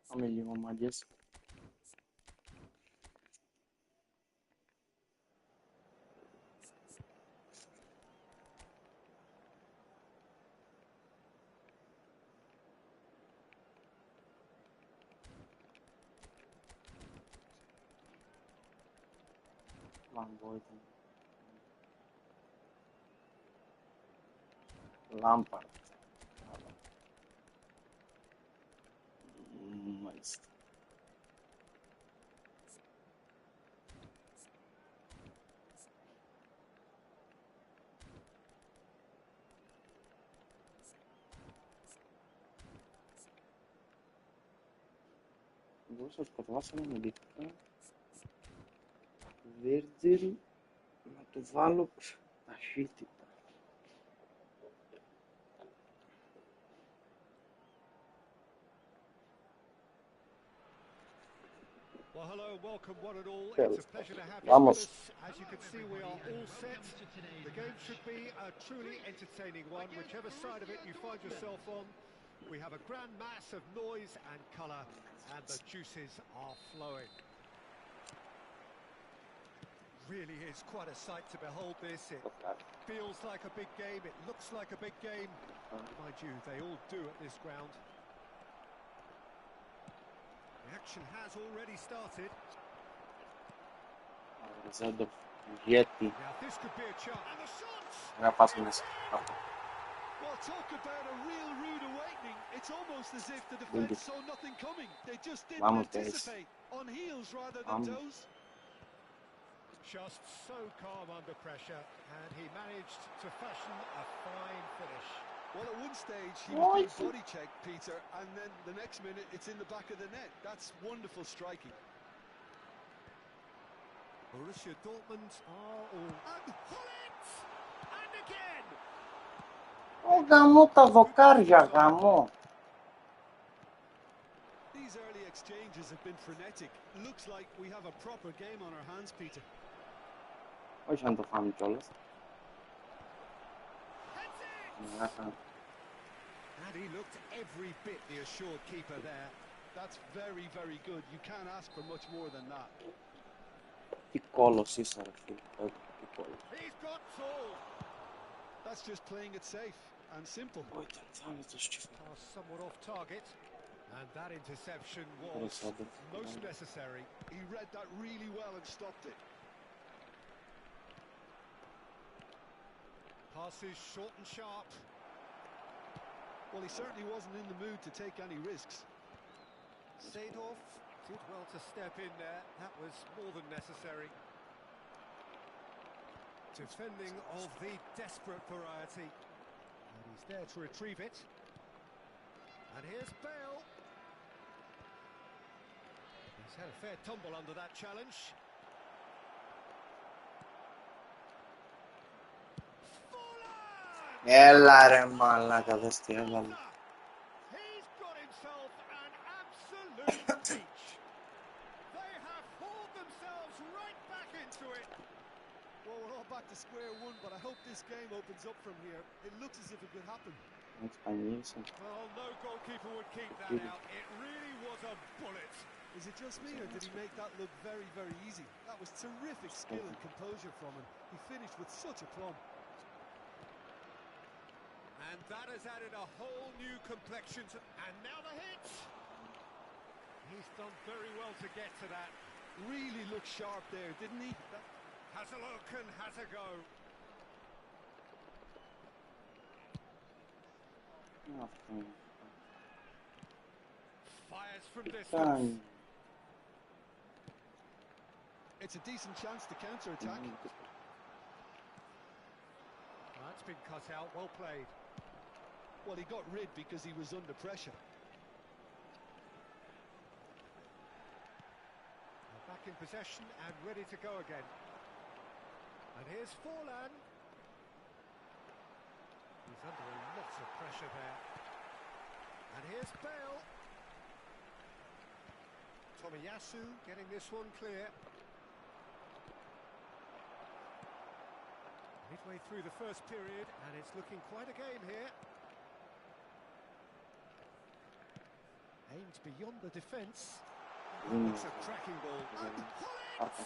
Πάμε λίγο μάγκες. Lampard. Μάλιστα. Εγώ σας προτιμάσαμε με δικά Virgil να το βάλω ταχύτητα. Well, hello, welcome one and all. Τέλος. It's a pleasure to have you Vamos. with us. As you can see, we are all set. The game should be a truly entertaining one, whichever side of it you find yourself on. We have a grand mass of noise and colour, and the juices are flowing. Really is quite a sight to behold this. It feels like a big game, it looks like a big game. Mind you, they all do at this ground. The action has already started. Ζέντοφ, γιατί. Now this could be a chance. And the shots! Να πας μέσα. Well, talk about a real rude awakening. It's almost as if the defence saw nothing coming. They just didn't anticipate. On heels rather than toes. Just so calm under pressure, and he managed to fashion a fine finish. Well, at one stage he was being body checked, Peter, and then the next minute it's in the back of the net. That's wonderful striking. Borussia Dortmund are all... And Hullet! And again! Ω γαμώ τα δοκάρια, γαμώ. These early exchanges have been frenetic. Looks like we have a proper game on our hands, Peter. Όχι αν το φάμε κιόλας. And he looked every bit the assured keeper there. That's very, very good. You can't ask for much more than that. Τι κόλος είσαι, ρε φίλε. Τι κόλος. He's got tall. That's just playing it safe and simple. Pass somewhat off target. And that interception was most necessary. He read that really well and stopped it. Passes short and sharp. Well, he certainly wasn't in the mood to take any risks. Seedorf did well to step in there. That was more than necessary. Defending of the desperate variety. And he's there to retrieve it. And here's Bale. He's had a fair tumble under that challenge. Έλα ρε μαλάκα, δες τι έβαλε. He's got himself an absolute peach. They have hauled themselves right back into it. Well, we're all back to square one, but I hope this game opens up from here. It looks as if it could happen. Well, no goalkeeper would keep that out. It really was a bullet. Is it just me, or did he make that look very, very easy? That was terrific skill and composure from him. He finished with such aplomb. And that has added a whole new complexion to... And now the hit! He's done very well to get to that. Really looked sharp there, didn't he? Has a look and has a go. Fires from distance. It's a decent chance to counter-attack. That's been cut out, well played. Well, he got rid because he was under pressure. They're back in possession and ready to go again. And here's Forlan. under a lot of pressure there. And here's Bale. Tomiyasu getting this one clear. Midway through the first period, and it's looking quite a game here. Aimed beyond the defence. It's a cracking ball. And pull it!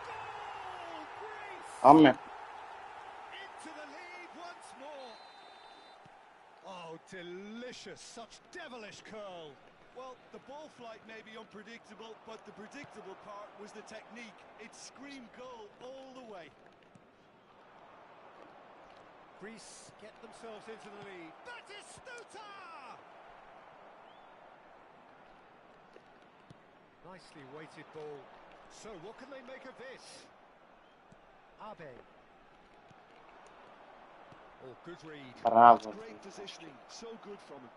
Goal! Greece! Amen. Into the lead once more. Oh, delicious. Such devilish curl. Well, the ball flight may be unpredictable, but the predictable part was the technique. It screamed goal all the way. Greece get themselves into the lead. Batistuta! Nicely weighted ball. So what can they make of this? Abe. Oh, good read. Bravo. Great positioning, so good from him.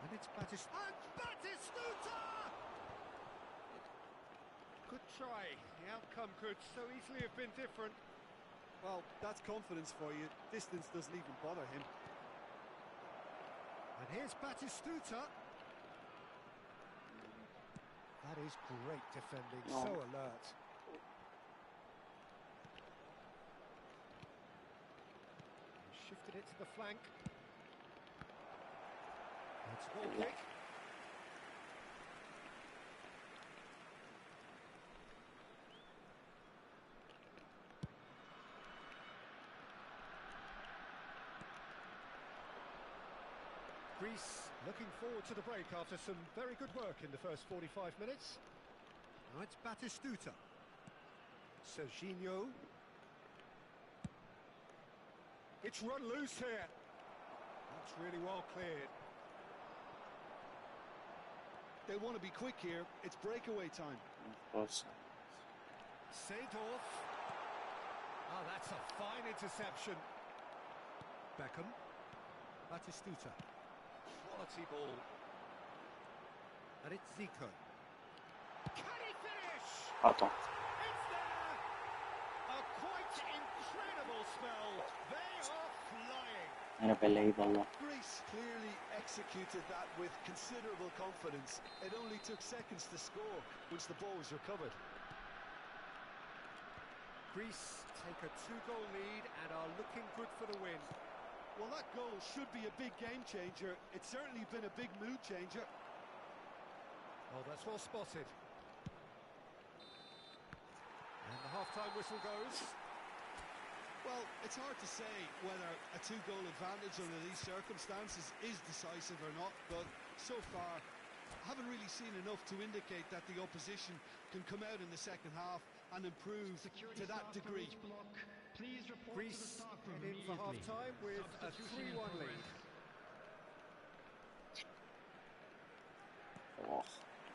And it's Batistuta! And Batistuta! Good try. The outcome could so easily have been different. Well, that's confidence for you. Distance doesn't even bother him. And here's Batistuta. That is great defending, so alert. He shifted it to the flank. It's a goal kick. Greece looking forward to the break after some very good work in the first 45 minutes. Now it's Batistuta. Serginho. It's run loose here. That's really well cleared. They want to be quick here. It's breakaway time. Seedorf. Oh, that's a fine interception. Beckham. Batistuta. Quality ball. And it's Zico. Can he finish? Attends. It's there! A quite incredible spell. They are flying. Unbelievable. Greece clearly executed that with considerable confidence. It only took seconds to score once the ball was recovered. Greece take a 2-goal lead and are looking good for the win. Well, that goal should be a big game changer. It's certainly been a big mood changer. Oh, that's well spotted. And the half-time whistle goes. Well, it's hard to say whether a 2-goal advantage under these circumstances is decisive or not, but so far, I haven't really seen enough to indicate that the opposition can come out in the second half and improve to that degree. Greece in for half-time with a 3-1 lead. Oh,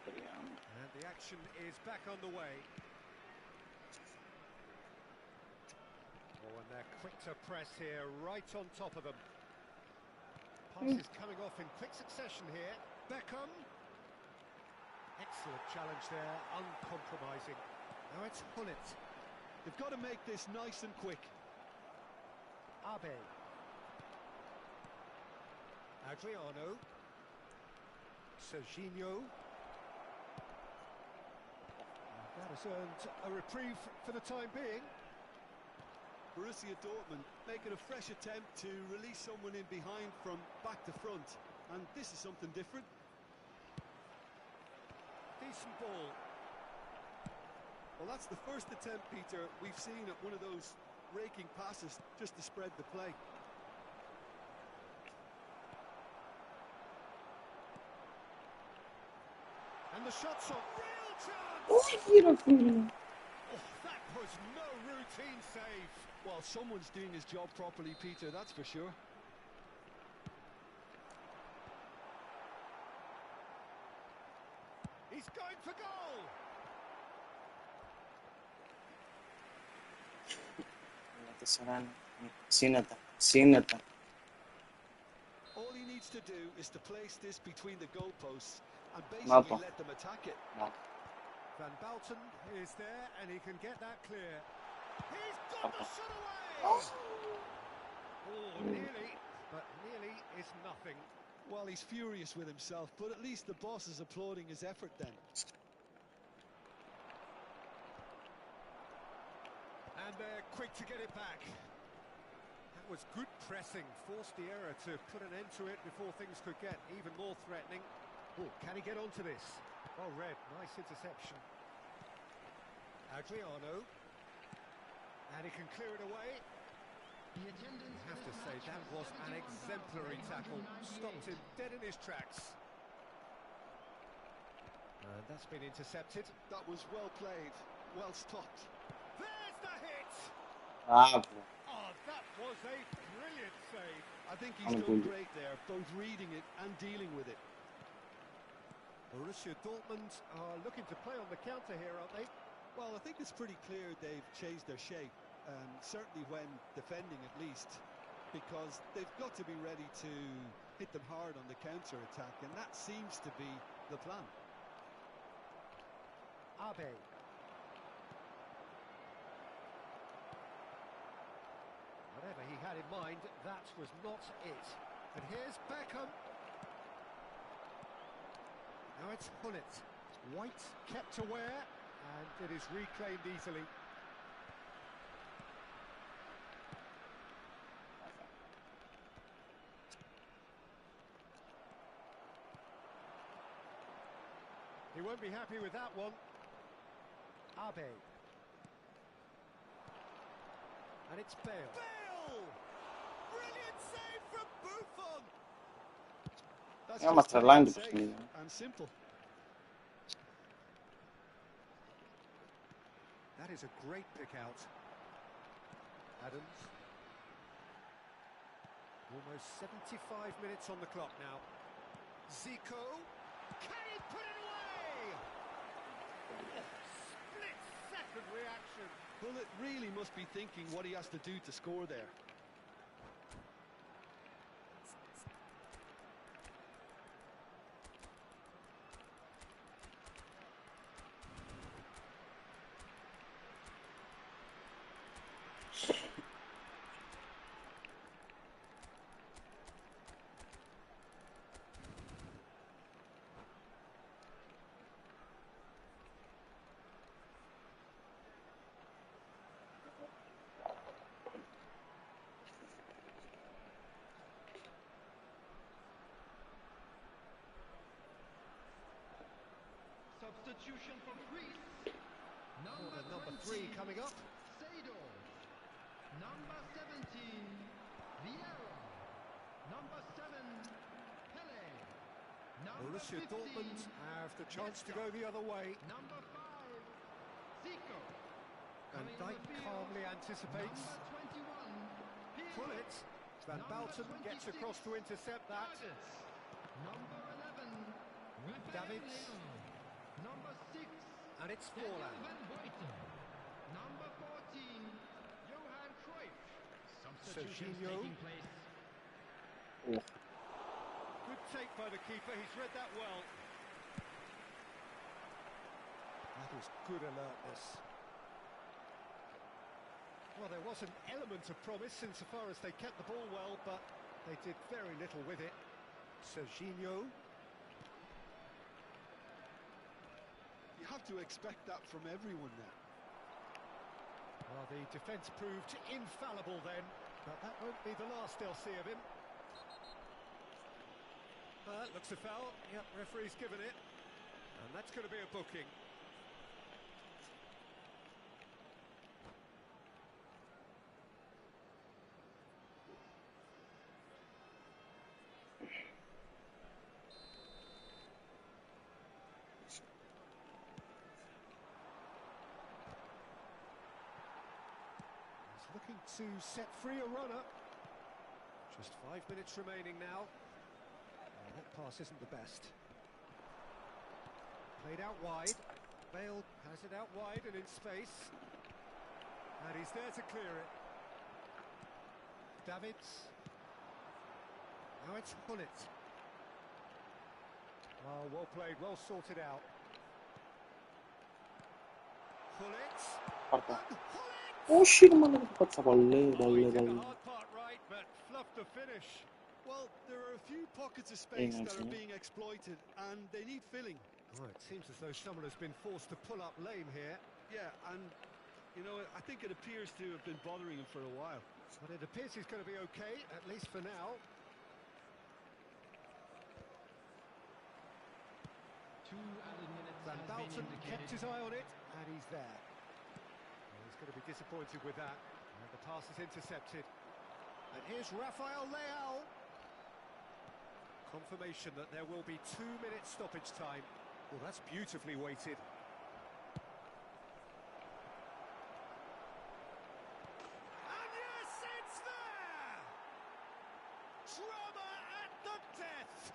And the action is back on the way. Oh, and they're quick to press here, right on top of them. Passes coming off in quick succession here. Beckham. Excellent challenge there, uncompromising. Now it's Hullet. They've got to make this nice and quick. Abe. Adriano. Serginho. That has earned a reprieve for the time being. Borussia Dortmund making a fresh attempt to release someone in behind from back to front. And this is something different. Decent ball. Well, that's the first attempt, Peter, we've seen at one of those raking passes just to spread the play. And the shot's on. Real chance! Oh, that was no routine save. Well, someone's doing his job properly, Peter, that's for sure. He's going for goal. Σύννετα. All he needs to do is to place this between the goalposts and basically let them attack it. Van Balten is there and he can get that clear. He's got the shot away! Oh, nearly, but nearly is nothing. Well, he's furious with himself, but at least the boss is applauding his effort then. And they're quick to get it back. That was good pressing, forced the error to put an end to it before things could get even more threatening. Oh, can he get onto this? Well read, nice interception. Adriano. And he can clear it away. I have to say, that was an exemplary tackle. Stopped him dead in his tracks. And that's been intercepted. That was well played, well stopped. There's the hit! Ah, bro. Oh, that was a brilliant save. I think he's done great there, both reading it and dealing with it. Borussia Dortmund are looking to play on the counter here, aren't they? Well, I think it's pretty clear they've changed their shape, certainly when defending at least, because they've got to be ready to hit them hard on the counter-attack, and that seems to be the plan. Abe. Whatever he had in mind, that was not it. And here's Beckham. Now it's Hullet. White kept aware, and it is reclaimed easily. He won't be happy with that one. Abe. And it's Bale. Bale! Brilliant save from Buffon! That's Ja, just maar very terlijn de safe begin. and simple. That is a great pick out. Adams. Almost 75 minutes on the clock now. Zico. Can he put it away? Split-second reaction. Hullet really must be thinking what he has to do to score there. Substitution for Greece. Number 3 coming up. Sado. Number 17, Vieira. Number 7, Pele. Number Borussia 15, Dortmund have the chance to go the other way. Number 5, Zico. And Coming on Dijk the field, calmly anticipates. Number 21, Pirlo. Pull it. Van Number Balten gets 26, across to intercept that. Curtis. Number 11, Rafael Davids. Leão. Number 6, And it's Daniel Forlan. Van Buiten. Number 14, Johan Cruyff. Substitutions Serginho. taking place. Good take by the keeper, he's read that well. That was good alertness. Well, there was an element of promise insofar as they kept the ball well, but they did very little with it. Serginho. You have to expect that from everyone now. Well, the defence proved infallible then, but that won't be the last they'll see of him. Looks a foul. Yep, referee's given it. And that's going to be a booking. He's looking to set free a runner. Just 5 minutes remaining now. That pass isn't the best. Played out wide. Bale has it out wide and in space. And he's there to clear it. Davids. Now it's Hullet. Oh, well played, well sorted out. Hullet. Guarda. Oh shit, ma non faccia palle, Oh, he palle, did the palle. hard part right, but the finish. Well, there are a few pockets of space that are actually. being exploited, and they need filling. Oh, it seems as though someone has been forced to pull up lame here. Yeah, and, you know, I think it appears to have been bothering him for a while. But it appears he's going to be okay, at least for now. 2 added minutes Van has been Balten indicated. kept his eye on it, and he's there. Well, he's going to be disappointed with that. And the pass is intercepted. And here's Rafael Leao. Confirmation that there will be 2 minutes stoppage time. Well, that's beautifully weighted. And yes, it's there! Drama at the death!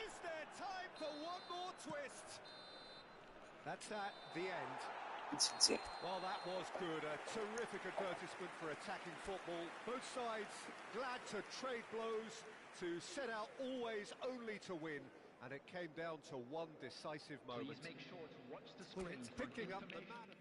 Is there time for one more twist? That's that, the end. Iets gezegd. Well, that was good. A terrific advertisement for attacking football. Both sides glad to trade blows, to set out always only to win. And it came down to one decisive moment. Please make sure to watch the Well, screen it's for picking up the information. man.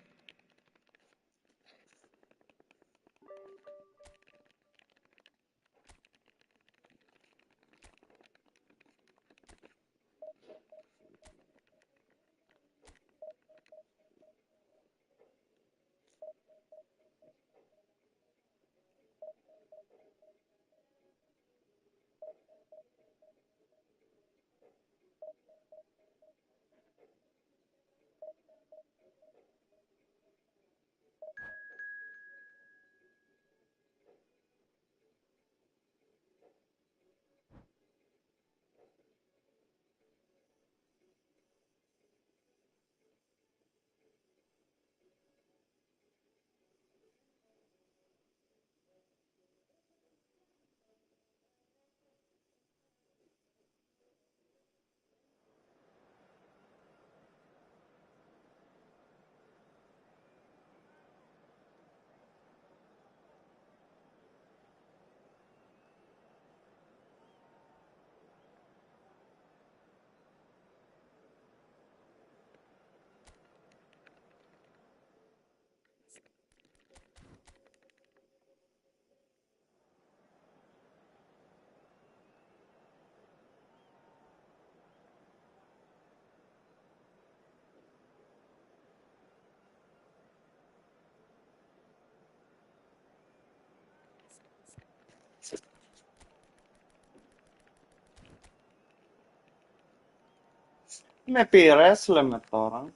Me Pires met orang.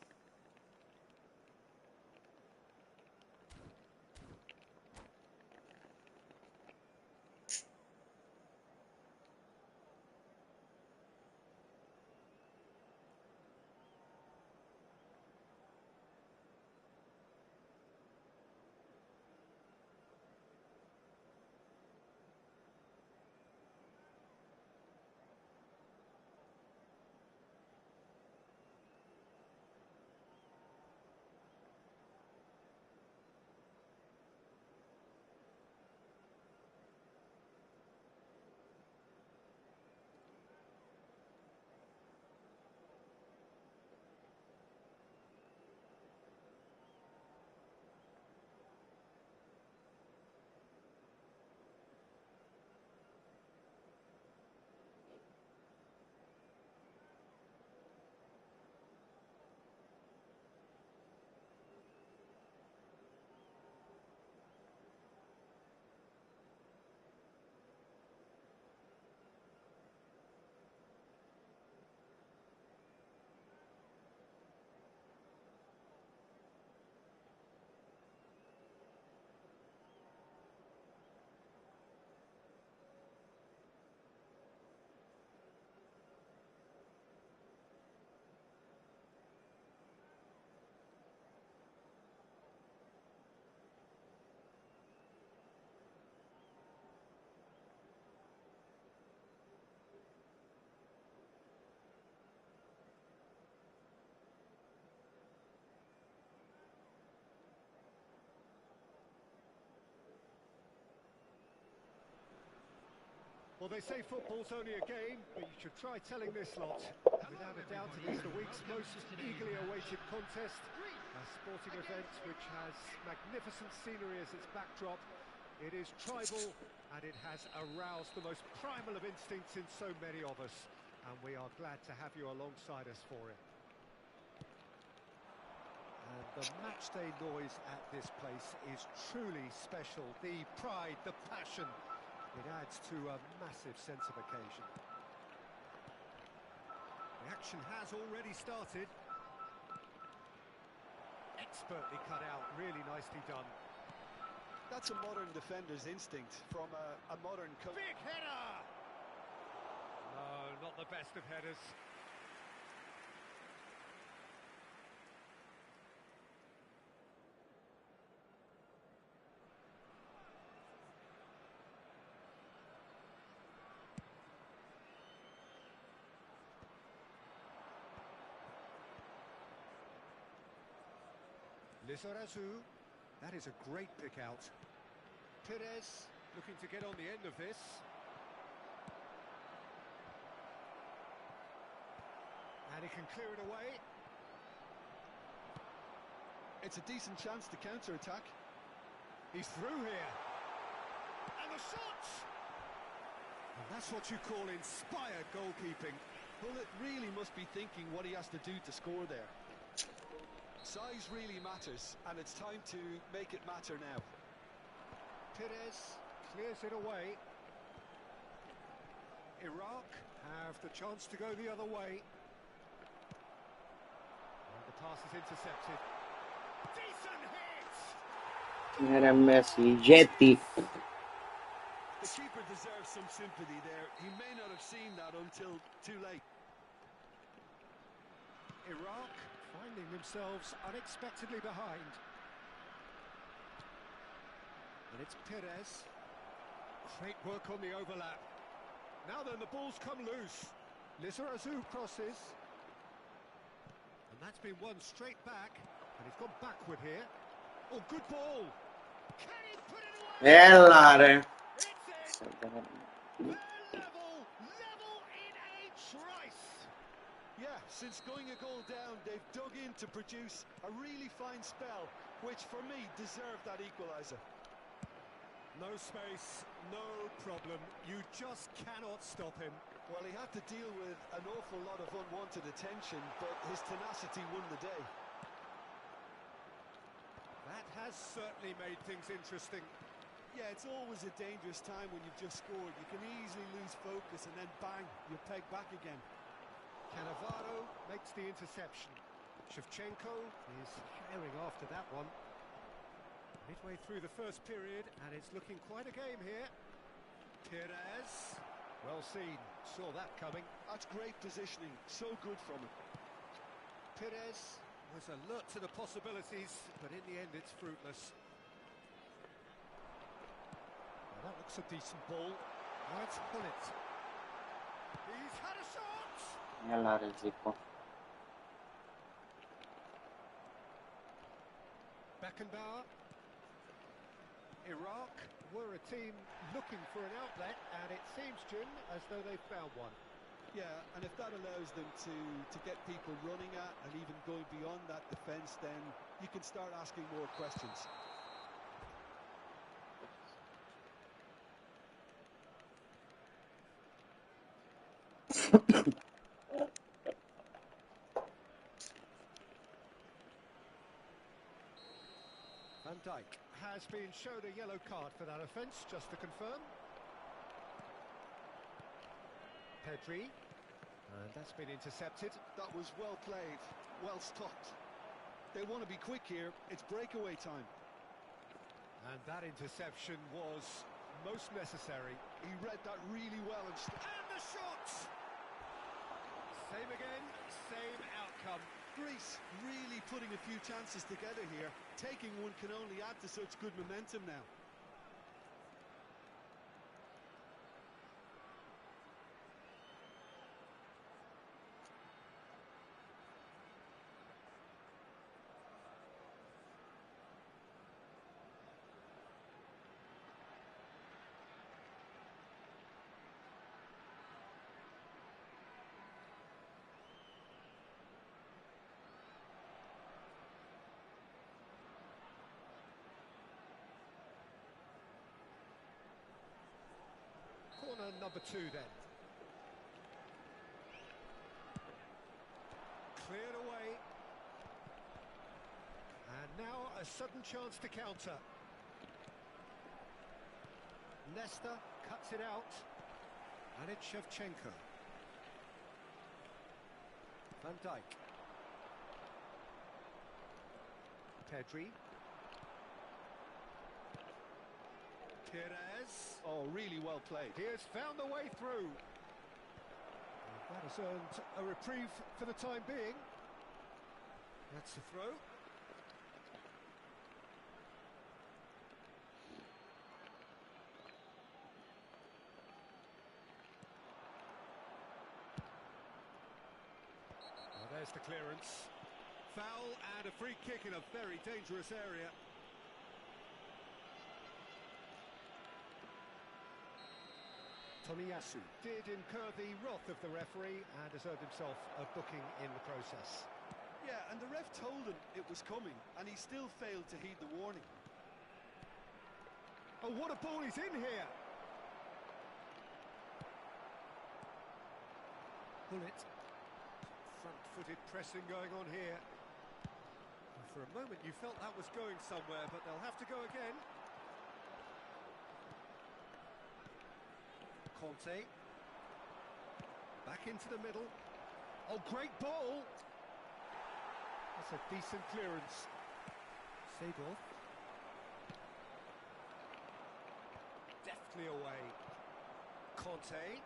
Well, they say football's only a game, but you should try telling this lot. Without a doubt, it is the week's most eagerly awaited contest. A sporting event which has magnificent scenery as its backdrop, It is tribal, and it has aroused the most primal of instincts in so many of us, and we are glad to have you alongside us for it. And the matchday noise at this place is truly special. The pride, the passion, it adds to a massive sense of occasion. The action has already started. Expertly cut out, really nicely done. That's a modern defender's instinct from a modern coach. Big header! No, not the best of headers. Lizarazu, that is a great pick out. Perez looking to get on the end of this. And he can clear it away. It's a decent chance to counter-attack. He's through here. And the shot! And that's what you call inspired goalkeeping. Well, it really must be thinking what he has to do to score there. Size really matters, and it's time to make it matter now. Perez clears it away. Iraq have the chance to go the other way. And the pass is intercepted. Decent hit! Era Messi, Jetty. The keeper deserves some sympathy there. He may not have seen that until too late. Iraq finding themselves unexpectedly behind. And it's Perez. Great work on the overlap. Now then, the ball's come loose. Lizarazu crosses. And that's been won straight back. And he's gone backward here. Oh, good ball. Can he put it away? Ellare. It's in. They're level in a trice. Yeah, since going a goal down, they've dug in to produce a really fine spell, which for me deserved that equaliser. No space, no problem. You just cannot stop him. Well, he had to deal with an awful lot of unwanted attention, but his tenacity won the day. That has certainly made things interesting. Yeah, it's always a dangerous time when you've just scored. You can easily lose focus and then bang, you're pegged back again. Cannavaro makes the interception. Shevchenko is firing after that one. Midway through the first period, and it's looking quite a game here. Perez, well seen, saw that coming. That's great positioning, so good from him. Perez was alert to the possibilities, but in the end it's fruitless. Well, that looks a decent ball. Let's pull it. He's had a shot! Ellare, Zico. Beckenbauer. Iraq were a team looking for an outlet, and it seems, Jim, as though they've found one. Yeah, and if that allows them to get people running at and even going beyond that defence, then you can start asking more questions. Van Dijk has been shown a yellow card for that offence, just to confirm. Pedri, and that's been intercepted. That was well played, well stopped. They want to be quick here, it's breakaway time. And that interception was most necessary. He read that really well and the shot! Same again, same outcome. Greece really putting a few chances together here. Taking one can only add to such good momentum now. number 2 then. Cleared away. And now a sudden chance to counter. Leicester cuts it out. And it's Shevchenko. Van Dijk. Pedri. Perez. Oh, really well played. He has found the way through. That has earned a reprieve for the time being. That's the throw. Well, there's the clearance. Foul and a free kick in a very dangerous area. Tomiyasu did incur the wrath of the referee and has earned himself a booking in the process. Yeah, and the ref told him it was coming, and he still failed to heed the warning. Oh, what a ball he's in here! Bullet. Front-footed pressing going on here. And for a moment you felt that was going somewhere, but they'll have to go again. Conte. Back into the middle. Oh, great ball! That's a decent clearance. Seedorf. Deftly away. Conte.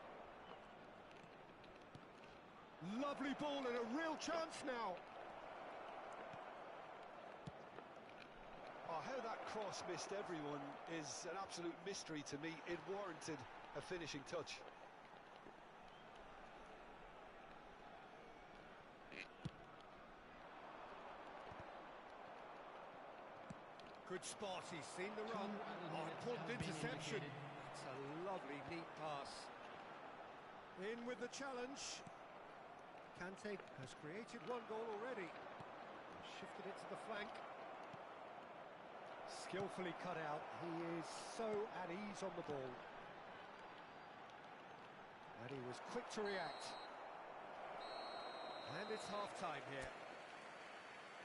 Lovely ball and a real chance now. Oh, how that cross missed everyone is an absolute mystery to me. It warranted a finishing touch. Good spot, he's seen the run. Oh, important interception. It's a lovely, neat pass. In with the challenge. Kante has created one goal already. Shifted it to the flank. Skillfully cut out. He is so at ease on the ball. And he was quick to react. And it's half-time here.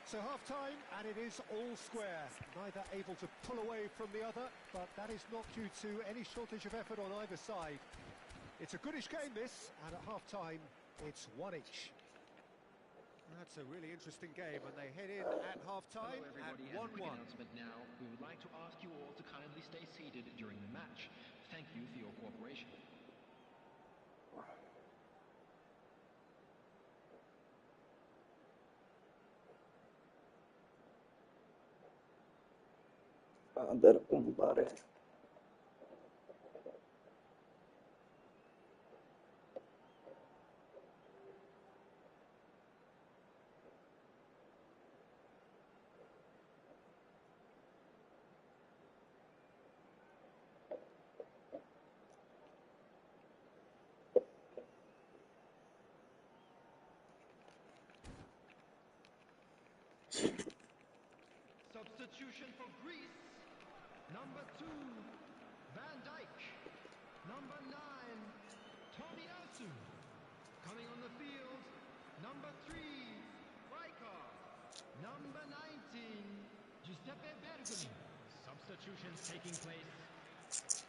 So half-time, and it is all square. Neither able to pull away from the other, but that is not due to any shortage of effort on either side. It's a goodish game, this, and at half-time, it's one each. That's a really interesting game, and they head in at half-time at 1-1. Now, we would like to ask you all to kindly stay seated during the match. Thank you for your cooperation. Ander Umbare. Substitution for Greece. Number 2, Van Dijk. Number 9, Tomiyasu. Coming on the field, number 3, Rijkaard. Number 19, Giuseppe Bergami. Substitutions taking place.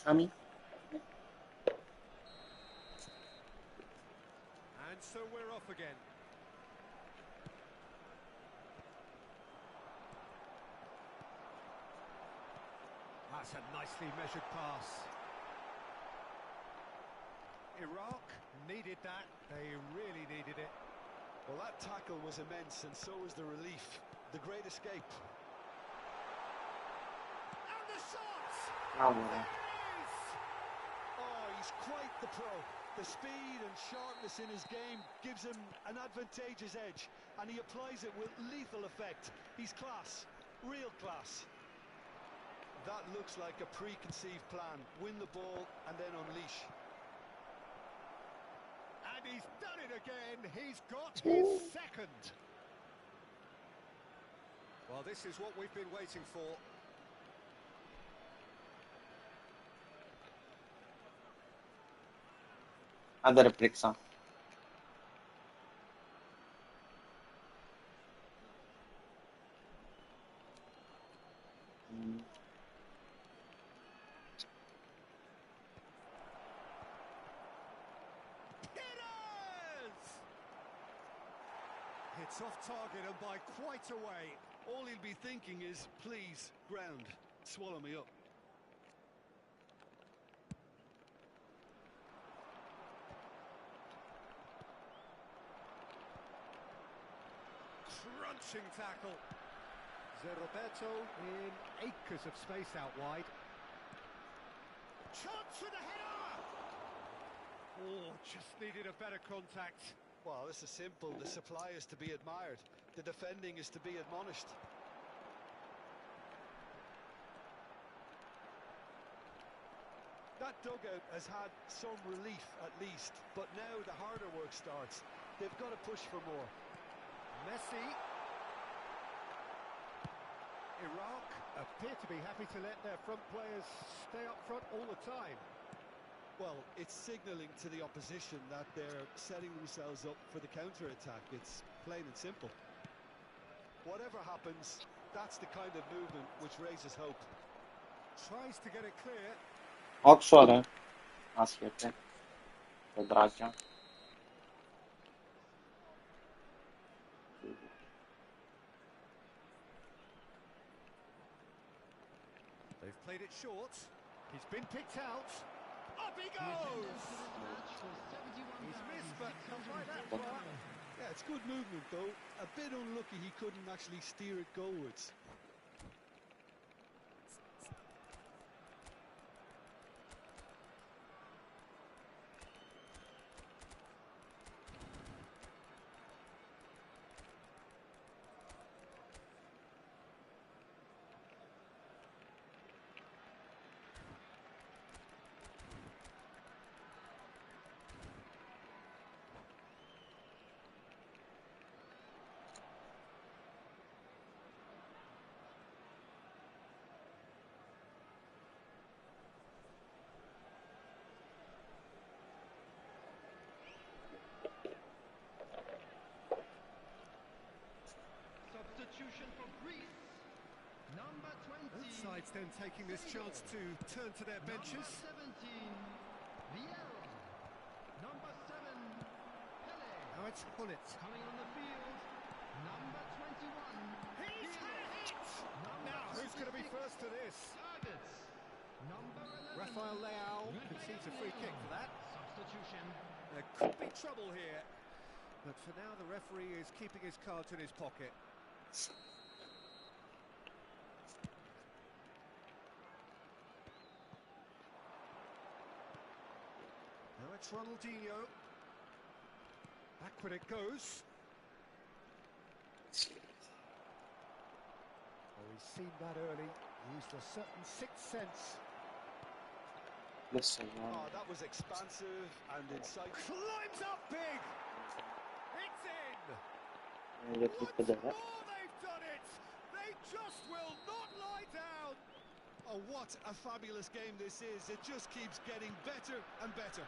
Ami. And so we're off again. That's a nicely measured pass. Iraq needed that. They really needed it. Well, that tackle was immense, and so was the relief. The great escape. And the shot! Bravo. There it is! Oh, he's quite the pro. The speed and sharpness in his game gives him an advantageous edge, and he applies it with lethal effect. He's class. Real class. That looks like a preconceived plan. Win the ball and then unleash. And he's done it again. He's got his second. Well, this is what we've been waiting for. Other replics. It's off target and by quite a way. All he'll be thinking is, please, ground, swallow me up. Crunching tackle. Roberto in acres of space out wide. Chance for the header! Oh, just needed a better contact. Well, this is simple. The supply is to be admired. The defending is to be admonished. That dugout has had some relief at least, but now the harder work starts. They've got to push for more. Messi. Iraq appear to be happy to let their front players stay up front all the time. Well, it's signalling to the opposition that they're setting themselves up for the counter-attack. It's plain and simple. Whatever happens, that's the kind of movement which raises hope. Tries to get it clear. Oxford. Aspetta. Vedrà. They've played it short. He's been picked out. Up he goes! He's missed, but not by that far. Yeah, it's good movement, though. A bit unlucky he couldn't actually steer it goalwards. Substitution for Greece. Number 20. Both sides then taking this chance to turn to their benches. Number 17. Vieira. Number 7. Pele. Now it's Hullet. Coming on the field. Number 21. He's had it! Now, who's going to be first to this? Targets. Number 11. Rafael Leao concedes a free kick for that. Substitution. There could be trouble here. But for now, the referee is keeping his cards in his pocket. Now it's Ronaldinho. Backward it goes. Oh, he's seen that early. Used a certain sixth sense. Listen, Oh, that was expansive and insightful. Climbs up big. It's in. Once Once more they've done it. They just will not lie down. Oh, what a fabulous game this is. It just keeps getting better and better.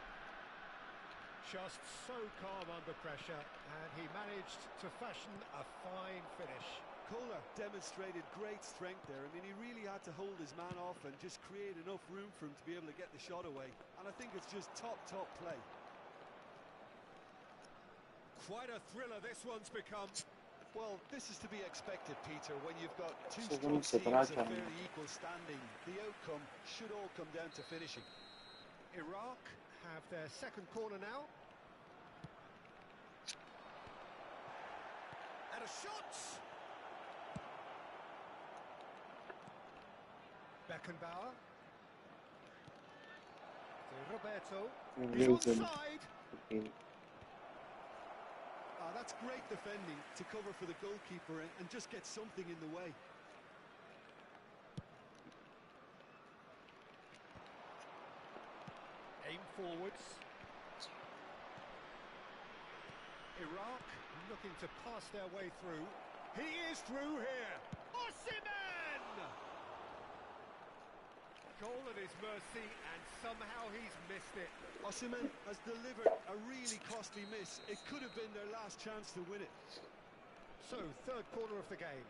Just so calm under pressure, and he managed to fashion a fine finish. Kohler demonstrated great strength there. I mean, he really had to hold his man off and just create enough room for him to be able to get the shot away. And I think it's just top play. Quite a thriller this one's become. Well, this is to be expected, Peter, when you've got two Secondo strong me teams si of tratta- fairly equal standing. The outcome should all come down to finishing. Iraq have their second corner now. And a shot! Beckenbauer. To Roberto. He's onside. That's great defending to cover for the goalkeeper and just get something in the way. forwards. Iraq looking to pass their way through. He is through here. Osimhen! Goal at his mercy, and somehow he's missed it. Osimhen has delivered a really costly miss. It could have been their last chance to win it. So, third quarter of the game.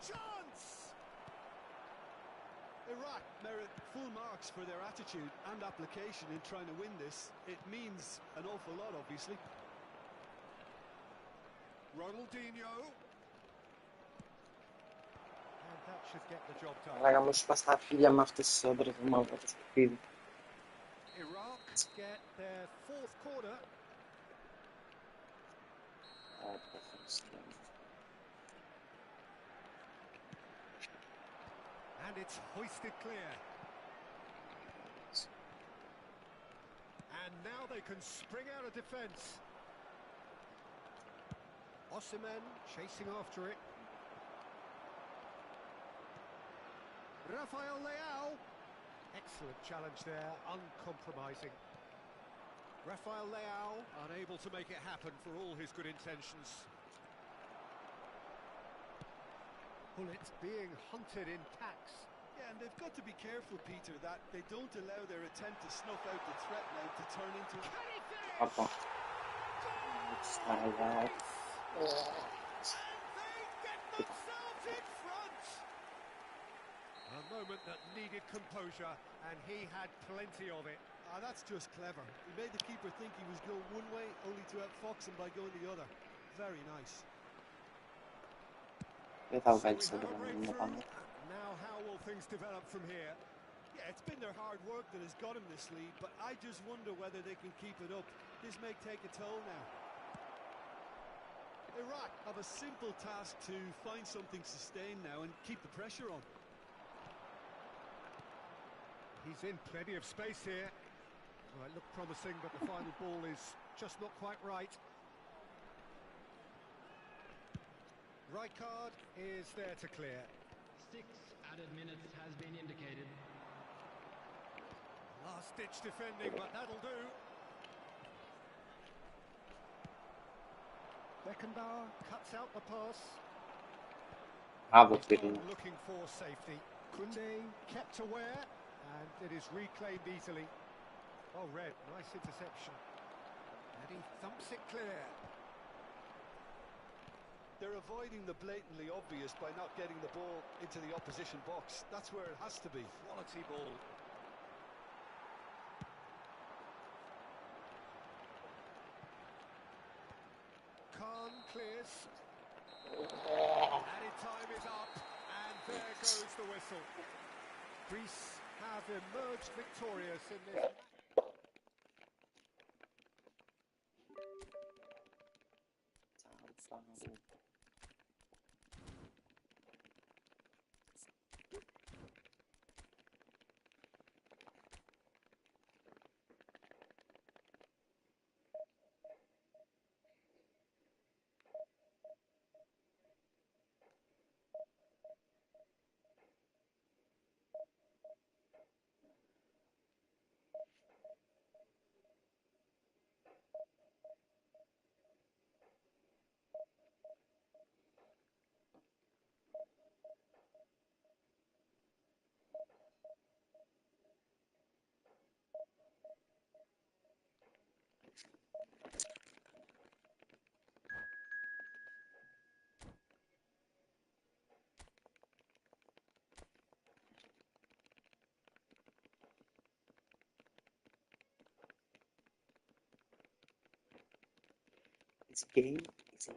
Chance! Iraq merit full marks for their attitude and application in trying to win this. It means an awful lot, obviously. Ronaldinho. And that should get the job done. Raga, μου σπάς τα φίλια με αυτές τις όντρες μου από το σπίτι. Iraq get their fourth corner. And it's hoisted clear. And now they can spring out of defence. Osimhen chasing after it. Rafael Leao. Excellent challenge there, uncompromising. Rafael Leao unable to make it happen for all his good intentions. Bullet being hunted in packs. Yeah, and they've got to be careful, Peter, that they don't allow their attempt to snuff out the threat now to turn into... Can he finish? Papa. And they get themselves in front. A moment that needed composure, and he had plenty of it. Ah, that's just clever. He made the keeper think he was going one way, only to outfox him by going the other. Very nice. Δεν θα So we βγάλεις have εδώ a να breakthrough. πάμε. Now how will things develop from here? Yeah, it's been their hard work that has got him this lead, but I just wonder whether they can keep it up. This may take a toll now. Iraq have a simple task to find something sustained now and keep the pressure on. He's in plenty of space here. Well, it looked promising, but the final ball is just not quite right. Rijkaard is there to clear. 6 added minutes has been indicated. Last-ditch defending, but that'll do. Beckenbauer cuts out the pass. Μπράβο, He's φίλοι. gone looking for safety. Koundé kept aware, and it is reclaimed easily. Oh, Red, nice interception. And he thumps it clear. They're avoiding the blatantly obvious by not getting the ball into the opposition box. That's where it has to be. Quality ball. Khan clears. Added time is up, and there goes the whistle. Greece have emerged victorious in this match. This game is in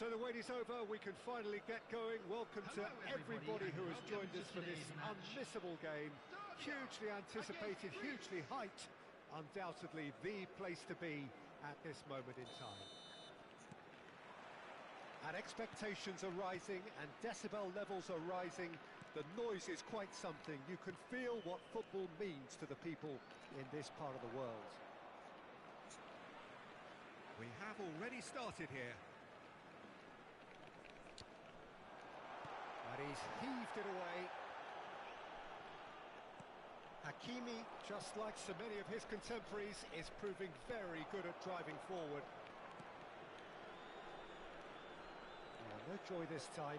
So the wait is over, we can finally get going. Welcome to everybody who has joined us for this unmissable game. Hugely anticipated, hugely hyped. Undoubtedly the place to be at this moment in time. And expectations are rising and decibel levels are rising. The noise is quite something. You can feel what football means to the people in this part of the world. We have already started here. And he's heaved it away. Hakimi, just like so many of his contemporaries, is proving very good at driving forward. No joy this time.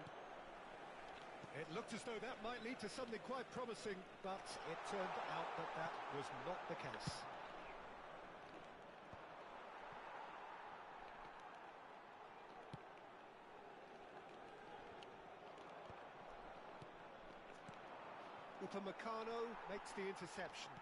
It looked as though that might lead to something quite promising, but it turned out that that was not the case. Upamecano makes the interception.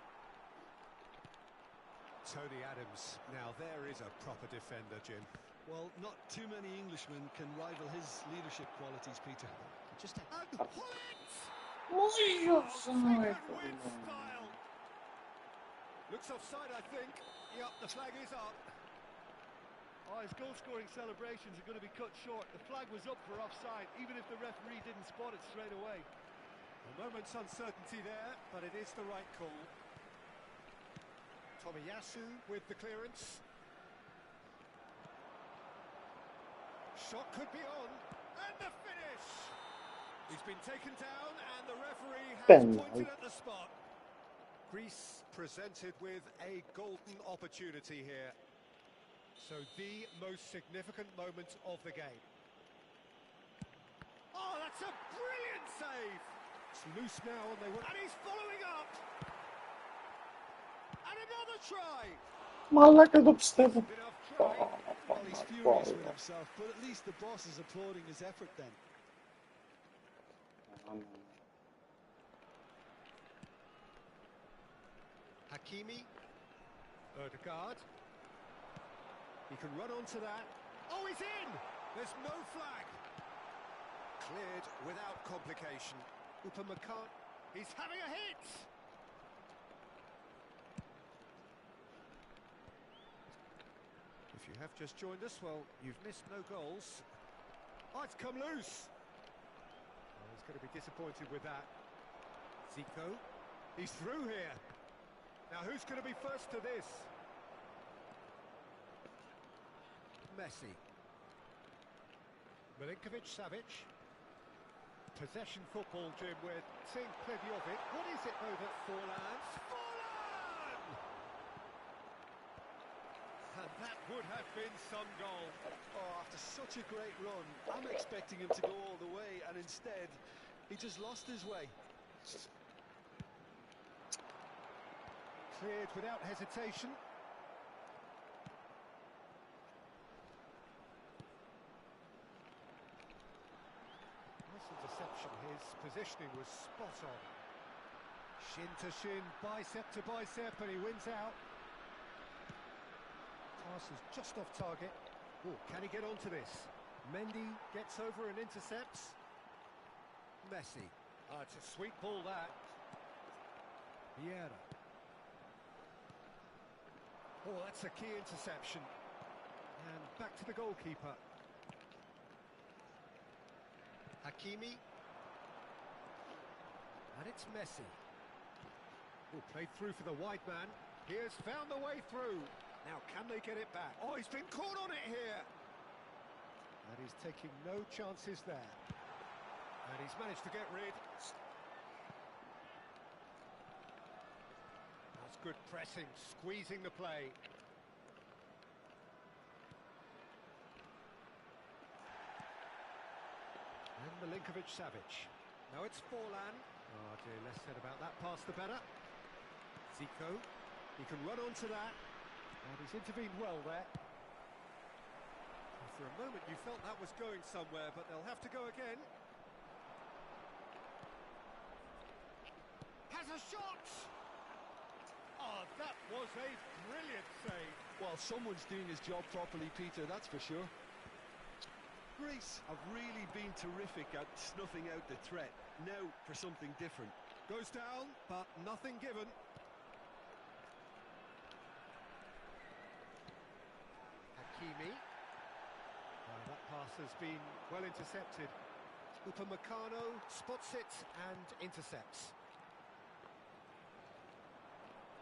Tony Adams. Now there is a proper defender, Jim. Well, not too many Englishmen can rival his leadership qualities, Peter. Just and style. Looks offside, I think. Yep, the flag is up. Oh, his goal-scoring celebrations are going to be cut short. The flag was up for offside, even if the referee didn't spot it straight away. A moment's uncertainty there, but it is the right call. Tomiyasu with the clearance. Shot could be on, and the finish! He's been taken down, and the referee has pointed at the spot. Greece presented with a golden opportunity here. So the most significant moment of the game. Oh, that's a brilliant save! It's loose now, and he's following up! And another try! Malaka dubstep. Well, he's furious with himself, but at least the boss is applauding his effort then. Hakimi. Ødegaard. He can run onto that. Oh, he's in! There's no flag. Cleared without complication. Upamecano. He's having a hit! If you have just joined us, well, you've missed no goals. Oh, it's come loose. Oh, he's going to be disappointed with that. Zico. He's through here. Now, who's going to be first to this? Messi. Milinkovic-Savic. Possession football, Jim. We're seeing plenty of it. What is it, though, that Forlan? And that would have been some goal. Oh, after such a great run, I'm expecting him to go all the way, and instead, he just lost his way. Cleared without hesitation. Nice interception. His positioning was spot on. Shin to shin, bicep to bicep, and he wins out. Pass is just off target. Oh, can he get onto this? Mendy gets over and intercepts. Messi. Oh, it's a sweet ball, that. Vieira. Oh, that's a key interception. And back to the goalkeeper. Hakimi. And it's Messi. Oh, played through for the wide man. He has found the way through. Now, can they get it back? Oh, he's been caught on it here. And he's taking no chances there. And he's managed to get rid. That's good pressing, squeezing the play. And Milinkovic-Savic. Now it's Forlan. Oh dear, less said about that pass the better. Zico. He can run onto that. And he's intervened well there. And for a moment you felt that was going somewhere, but they'll have to go again. Has a shot! Oh, that was a brilliant save. Well, someone's doing his job properly, Peter, that's for sure. Greece have really been terrific at snuffing out the threat. Now for something different. Goes down, but nothing given. Hakimi. That pass has been well intercepted. Upamecano spots it and intercepts.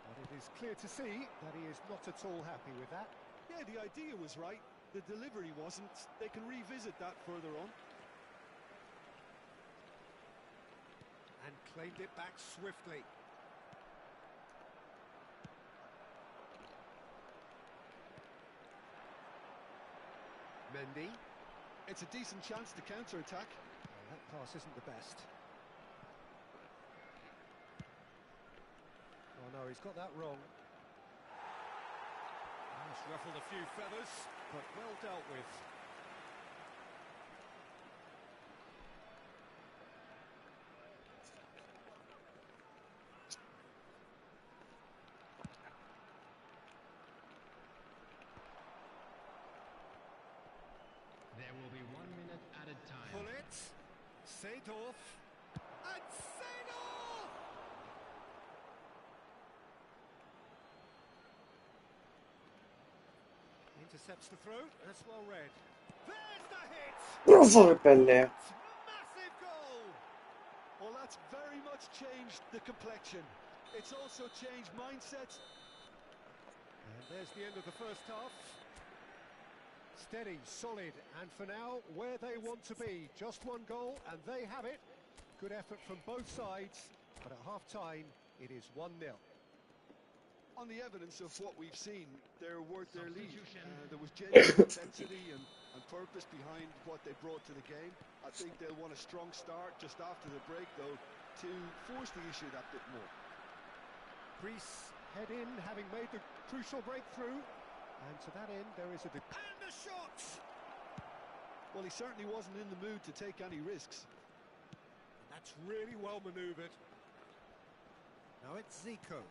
But it is clear to see that he is not at all happy with that. Yeah, the idea was right. The delivery wasn't. They can revisit that further on. And claimed it back swiftly. Mendy. It's a decent chance to counter-attack. That pass isn't the best. Oh no, he's got that wrong. It's ruffled a few feathers, but well dealt with. There will be 1 minute added time. Pull it. Seedorf. And Seedorf! Intercepts the throw. That's well read. There's the hit! Bravo Pelle. Massive goal! Well, that's very much changed the complexion. It's also changed mindsets. And there's the end of the first half. Steady, solid, and for now, where they want to be. Just one goal, and they have it. Good effort from both sides, but at half-time, it is 1-0. On the evidence of what we've seen, they're worth their lead. There was genuine intensity and purpose behind what they brought to the game. I think they'll want a strong start just after the break, though, to force the issue that bit more. Greece head in, having made the crucial breakthrough. And to that end, there is a... And a shot! Well, he certainly wasn't in the mood to take any risks. That's really well manoeuvred. Now it's Zico.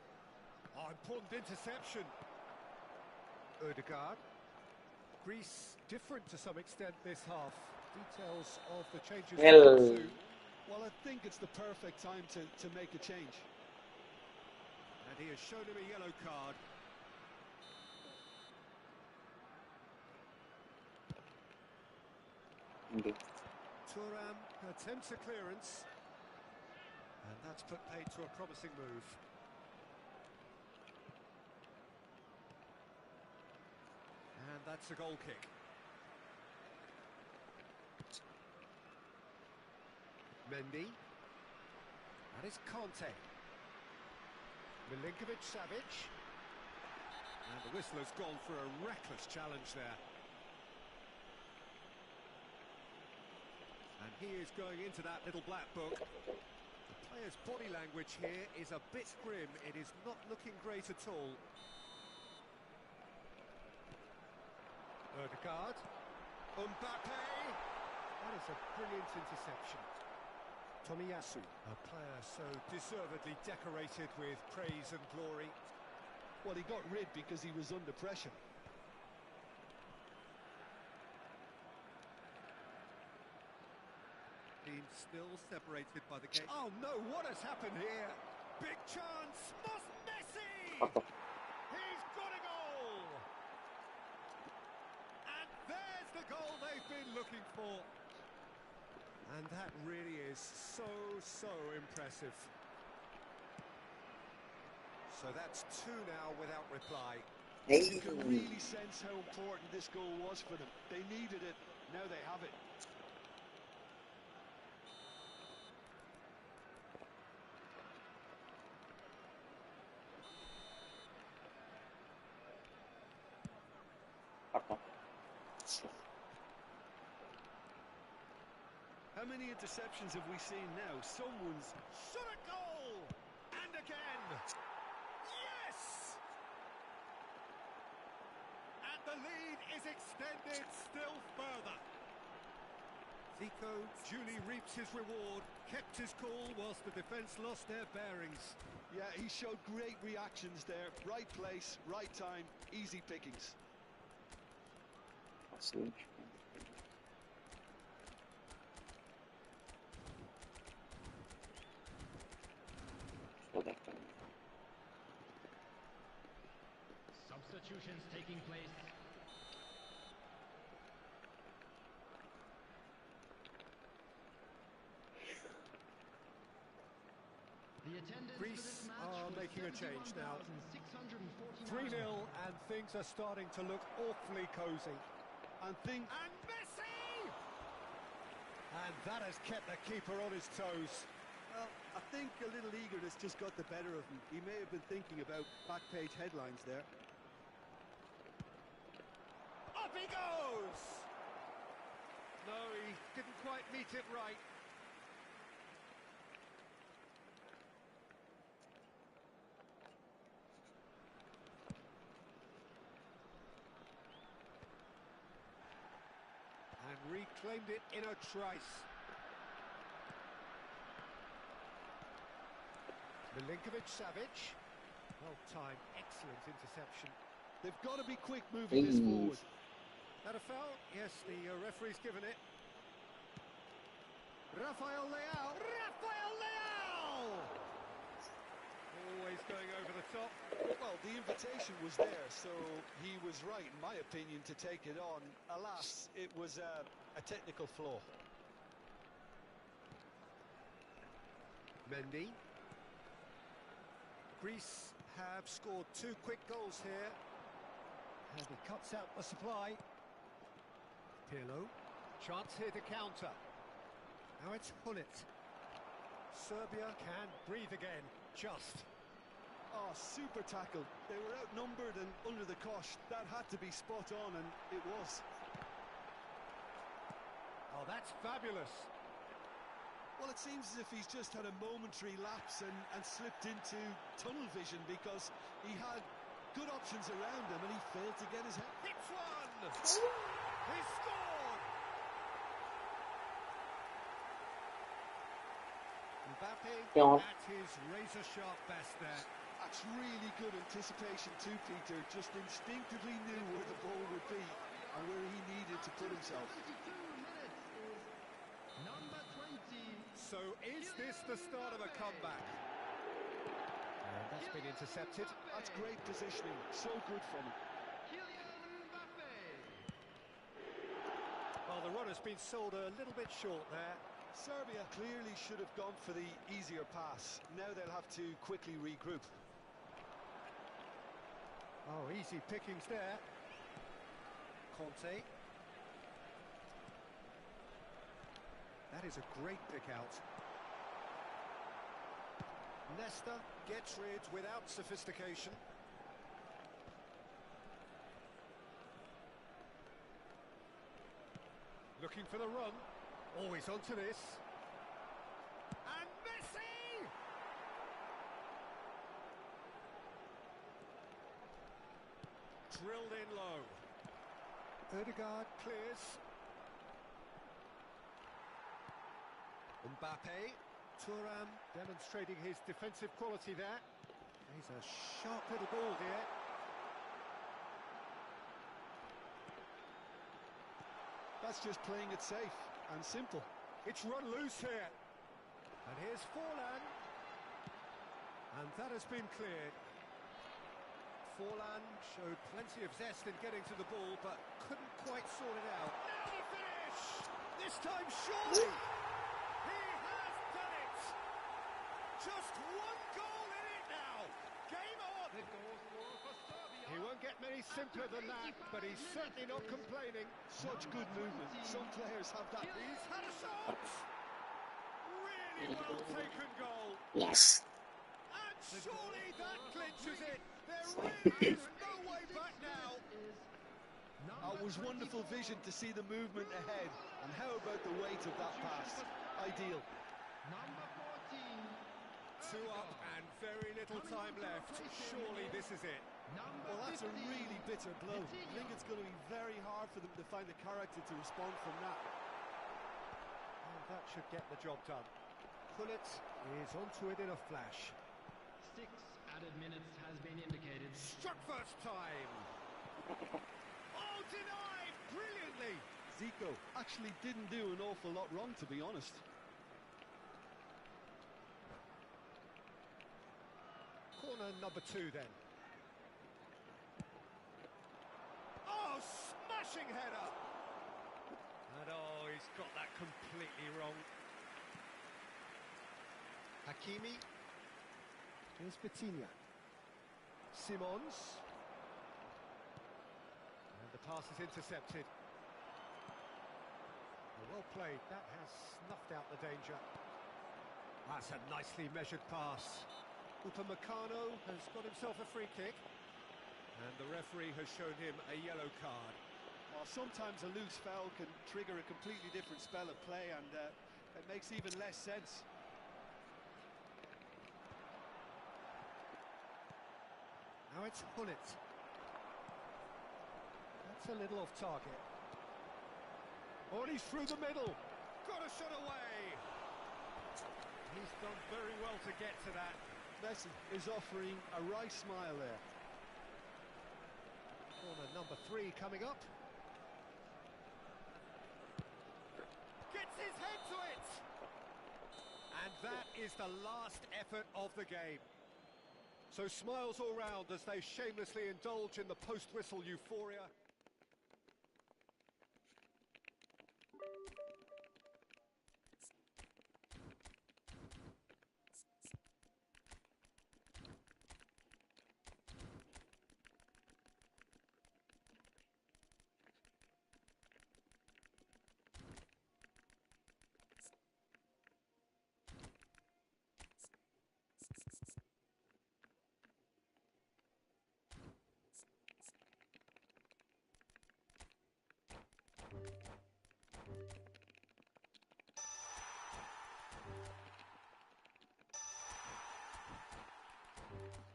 Oh, important interception. Ødegaard. Greece different to some extent this half. Details of the changes. Well, I think it's the perfect time to make a change. And he has shown him a yellow card. Thuram attempts a clearance, and that's put paid to a promising move. And that's a goal kick. Mendy. That is Conte. Milinkovic-Savic. And the whistle has gone for a reckless challenge there. And he is going into that little black book. The player's body language here is a bit grim. It is not looking great at all. Ødegaard. Mbappe. That is a brilliant interception. Tomiyasu. A player so deservedly decorated with praise and glory. Well, he got rid because he was under pressure. Still separated by the gate. Oh no, what has happened here? Big chance, Messi! He's got a goal! And there's the goal they've been looking for. And that really is so impressive. So that's 2 now without reply. You can really sense how important this goal was for them. They needed it, now they have it. How many interceptions have we seen now? Someone's shot a goal! And again! Yes! And the lead is extended still further. Zico duly reaps his reward, kept his cool whilst the defence lost their bearings. Yeah, he showed great reactions there. Right place, right time, easy pickings. celebrations taking place. The attendance for Greece this match are was making a change now. 71,649. 3-0 and things are starting to look awfully cosy. And Messi! And that has kept the keeper on his toes. well, I think a little eagerness just got the better of him. He may have been thinking about back page headlines there. Up he goes! No, he didn't quite meet it right. And reclaimed it in a trice. Milinkovic-Savic. Well-timed, excellent interception. They've got to be quick moving this forward. That a foul? Yes, the referee's given it. Rafael Leao! Rafael Leao! Always going over the top. Well, the invitation was there, so he was right, in my opinion, to take it on. Alas, it was a technical flaw. Mendy. Greece have scored 2 quick goals here. And he cuts out the supply. Pirlo. Chance here to counter. Now it's Hullet. Serbia can breathe again. Just. Oh, super tackle. They were outnumbered and under the cosh. That had to be spot on, and it was. Oh, that's fabulous. Well, it seems as if he's just had a momentary lapse and slipped into tunnel vision, because he had good options around him and he failed to get his head. Hits one! He scored! Mbappe at his razor-sharp best there. That's really good anticipation too, Peter. Just instinctively knew where the ball would be and where he needed to put himself. 52 minutes is number 20. So is this the start of a comeback? And that's been intercepted. That's great positioning. So good from him. Kylian Mbappe. Well, the run has been sold a little bit short there. Serbia clearly should have gone for the easier pass. Now they'll have to quickly regroup. Oh, easy pickings there. Conte. That is a great pick out. Nesta gets rid without sophistication. Looking for the run. Always onto this. And Messi! Drilled in low. Ødegaard clears. Mbappe. Thuram demonstrating his defensive quality there. He's a sharp little ball here. That's just playing it safe and simple. It's run loose here. And here's Forlan. And that has been cleared. Forlan showed plenty of zest in getting to the ball, but couldn't quite sort it out. Now the finish! This time surely! He has done it! Just one goal in it now! Game on! The goal scorer for Serbia. He won't get many simpler than that, but he's certainly not complaining. Such good movement. Some players have that. He's had a shot! Really well taken goal. Yes. And surely that clinches it. There really is no way back now. It was wonderful vision to see the movement ahead. And how about the weight of that pass? Ideal. Number 14. Two up and very little time left. Surely this is it. Number Well, that's a 15. really bitter blow. I think it's going to be very hard for them to find the character to respond from that. And that should get the job done. Hullet is onto it in a flash. 6 added minutes has been indicated. Struck first time. Oh, denied brilliantly. Zico actually didn't do an awful lot wrong, to be honest. Corner number 2 then. Smashing header. And oh, he's got that completely wrong. Hakimi. Here's Vitinha. Simons. And the pass is intercepted. Well played, that has snuffed out the danger. That's a nicely measured pass. Upamecano has got himself a free kick. And the referee has shown him a yellow card. Well, sometimes a loose foul can trigger a completely different spell of play, and it makes even less sense. Now it's Gullit. That's a little off target. Oh, and he's through the middle. Got a shot away. He's done very well to get to that. Messi is offering a wry smile there. Corner number 3 coming up. Gets his head to it. And that is the last effort of the game. So smiles all round as they shamelessly indulge in the post-whistle euphoria.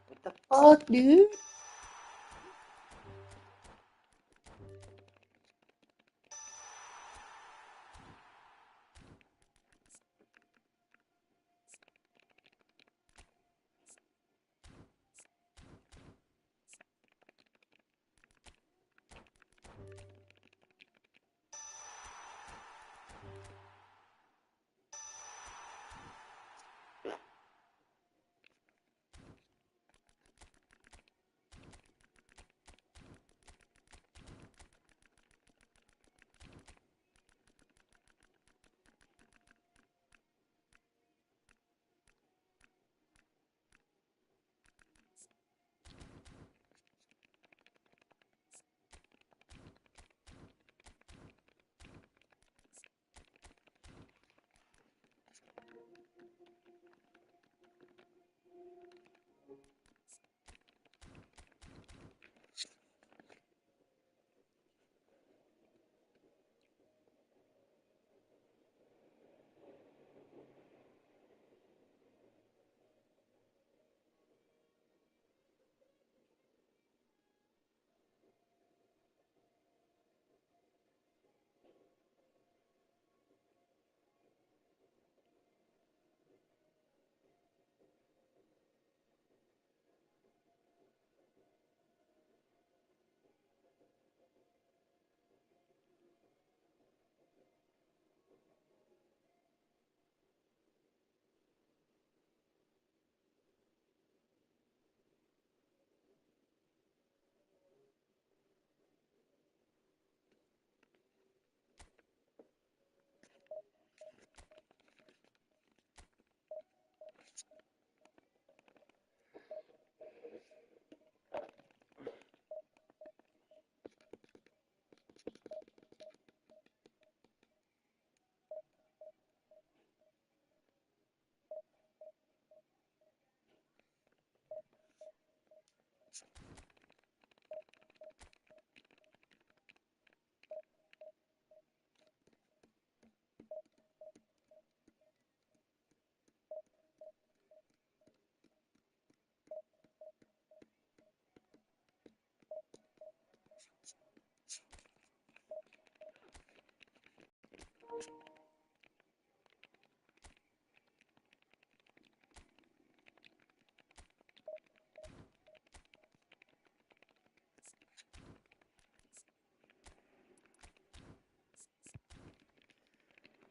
What the fuck, dude?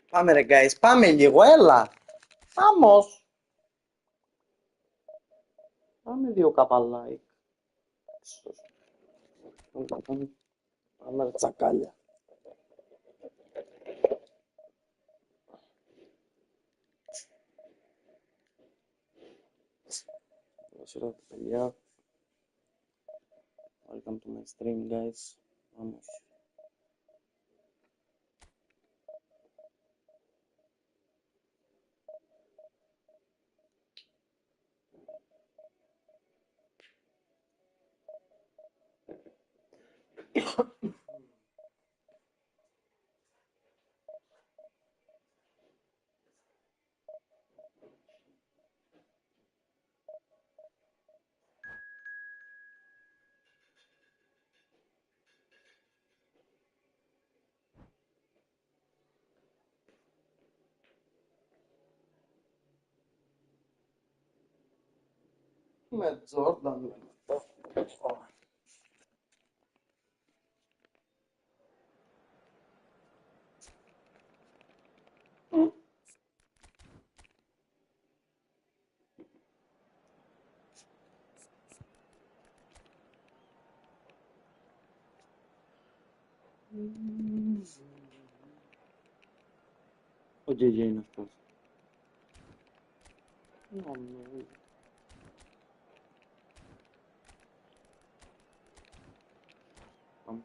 Πάμε ρε guys, πάμε λίγο, έλα. Vamos. Πάμε 2 like. Merzacaglia. Yeah. Welcome to my stream, guys. Vamos. Mezz'ora. O GG nascosto. No, no. Vamos.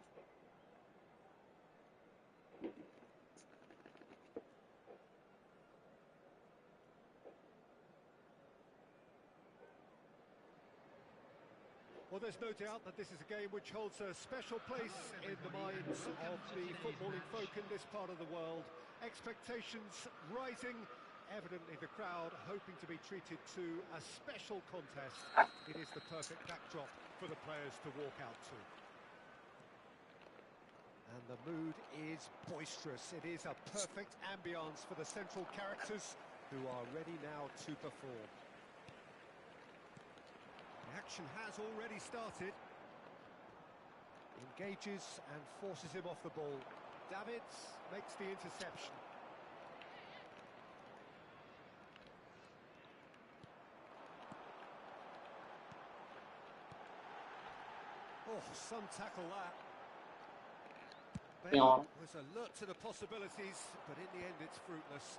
Well, there's no doubt that this is a game which holds a special place in the minds of the footballing folk in this part of the world. Expectations rising, evidently the crowd hoping to be treated to a special contest. It is the perfect backdrop for the players to walk out to. And the mood is boisterous. It is a perfect ambience for the central characters who are ready now to perform. The action has already started. Engages and forces him off the ball. Davids makes the interception. Oh, some tackle that. Bale was alert to the possibilities, but in the end it's fruitless.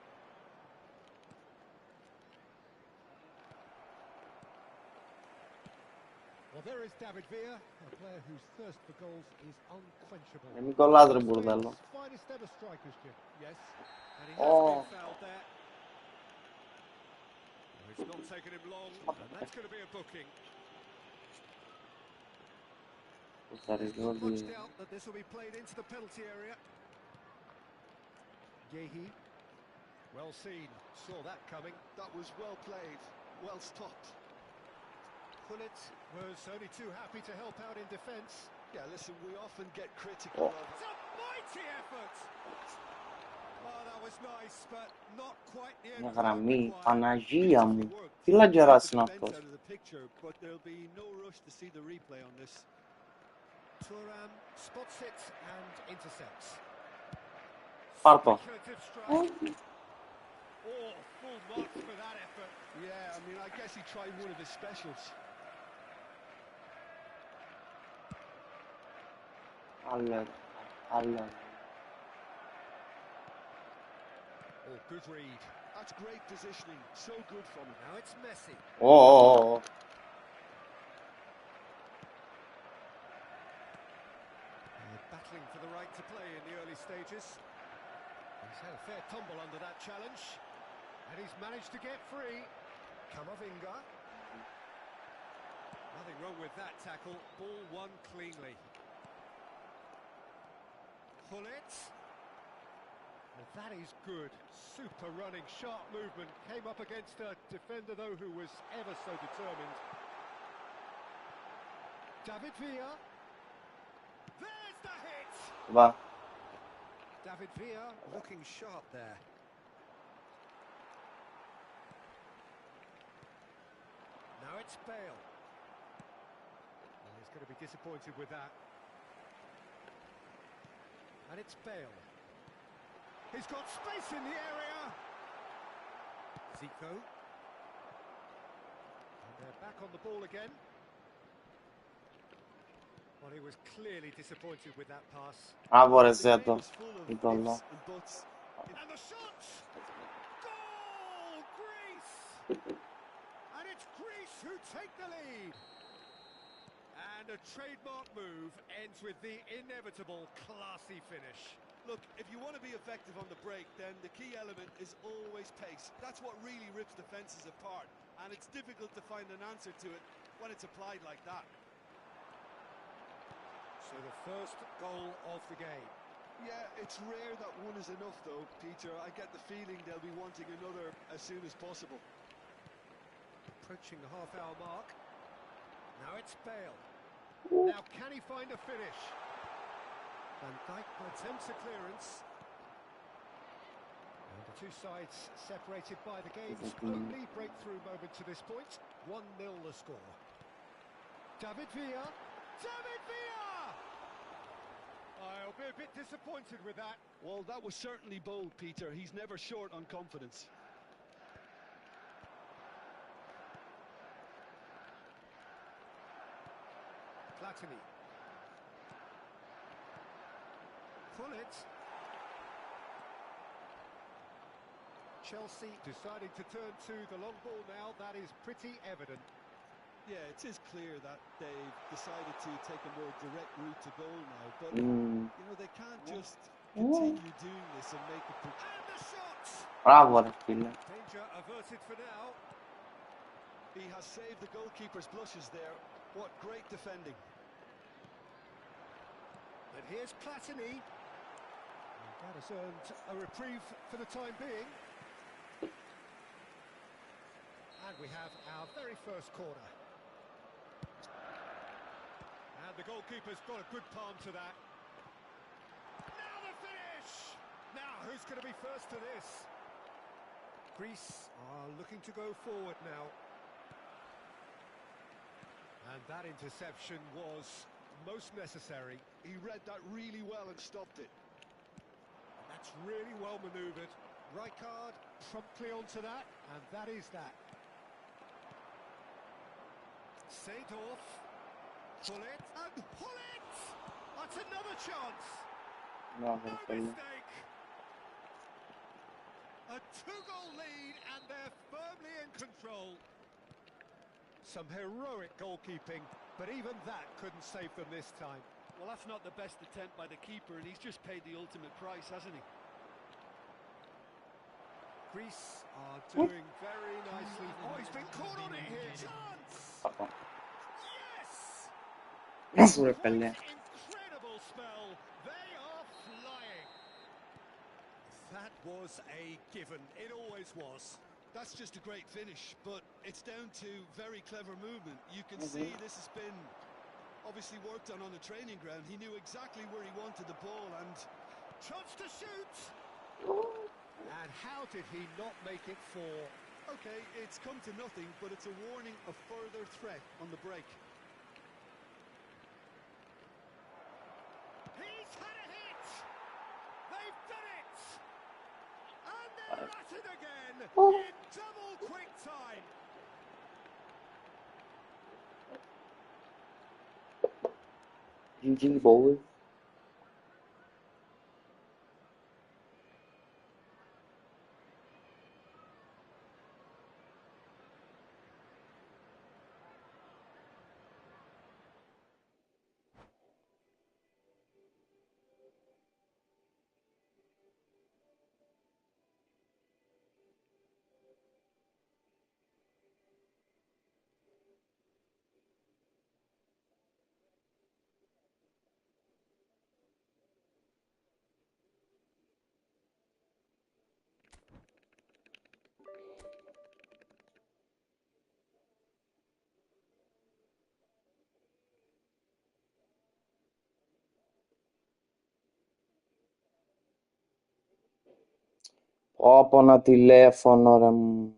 Well, there is David Villa, a player whose thirst for goals is unquenchable. Nemico ladro, bordello. Finest ever strikers, Jim. Yes, and he has been fouled there. Well, it's not taken him long, and that's going to be a booking. There's not much doubt that this will be played into the penalty area. Yehi, well seen, saw that coming. That was well played, well stopped. Gullit was only too happy to help out in defence. Yeah, listen, we often get critical of... It's a mighty effort! Oh, that was nice, but not quite the end. Rami, Panagia mu. Fila Jaras nascosto. out of the picture, but there'll be no rush to see the replay on this. Thuram spots it and intercepts. Parto. Speculative strike. Oh, full marks for that effort. Yeah, I mean, I guess he tried one of his specials. Allora. Oh, good read. That's great positioning. So good from him. Now it's Messi. Oh. Battling for the right to play in the early stages. He's had a fair tumble under that challenge. And he's managed to get free. Camavinga. Nothing wrong with that tackle. Ball won cleanly. Gullit. Well, that is good. Super running, sharp movement. Came up against a defender, though, who was ever so determined. David Villa. There's the hit! Va. David Villa looking sharp there. Now it's Bale. Well, he's going to be disappointed with that. And it's Bale. He's got space in the area. Zico. And they're back on the ball again. Well, he was clearly disappointed with that pass. Bravo ρε The game Ζέτο. is full of Είδωλο. ifs and buts. And the shot! Goal! Greece! And it's Greece who take the lead. And a trademark move ends with the inevitable classy finish. Look, if you want to be effective on the break, then the key element is always pace. That's what really rips defences apart. And it's difficult to find an answer to it when it's applied like that. So the first goal of the game. Yeah, it's rare that one is enough, though, Peter. I get the feeling they'll be wanting another as soon as possible. Approaching the half-hour mark. Now it's Bale. Now can he find a finish? Van Dijk attempts a clearance. And the two sides separated by the game's only breakthrough moment to this point. 1-0 the score. David Villa. David Villa! I'll be a bit disappointed with that. Well, that was certainly bold, Peter. He's never short on confidence. Platini. Pullet. Chelsea deciding to turn to the long ball now. That is pretty evident. Yeah, it is clear that they've decided to take a more direct route to goal now, but you know, they can't just continue doing this and make it. And the shot! Bravo ρε φίλε. Danger averted for now. He has saved the goalkeeper's blushes there. What great defending. And here's Platini. And that has earned a reprieve for the time being. And we have our very first corner. And the goalkeeper's got a good palm to that. Now the finish! Now, who's going to be first to this? Greece are looking to go forward now. And that interception was most necessary. He read that really well and stopped it. And that's really well manoeuvred. Rijkaard promptly onto that, and that is that. Seedorf. Pullet. And Pullet! That's another chance. Bravo No ρε φίλε. mistake. A two-goal lead, and they're firmly in control. Some heroic goalkeeping, but even that couldn't save them this time. Well, that's not the best attempt by the keeper, and he's just paid the ultimate price, hasn't he? Greece are doing very nicely. Oh, he's been caught on it here. Chance! Bravo. Yes! Bravo ρε What φίλε. incredible spell. They are flying. That was a given. It always was. That's just a great finish, but it's down to very clever movement. You can see this has been obviously worked on the training ground. He knew exactly where he wanted the ball and Chance to shoot. And how did he not make it four? okay, it's come to nothing, but it's a warning of further threat on the break. He's had a hit. They've done it. And they're at it again in double quick time. GG boys. Από ένα τηλέφωνο ρε μου.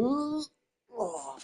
Oh.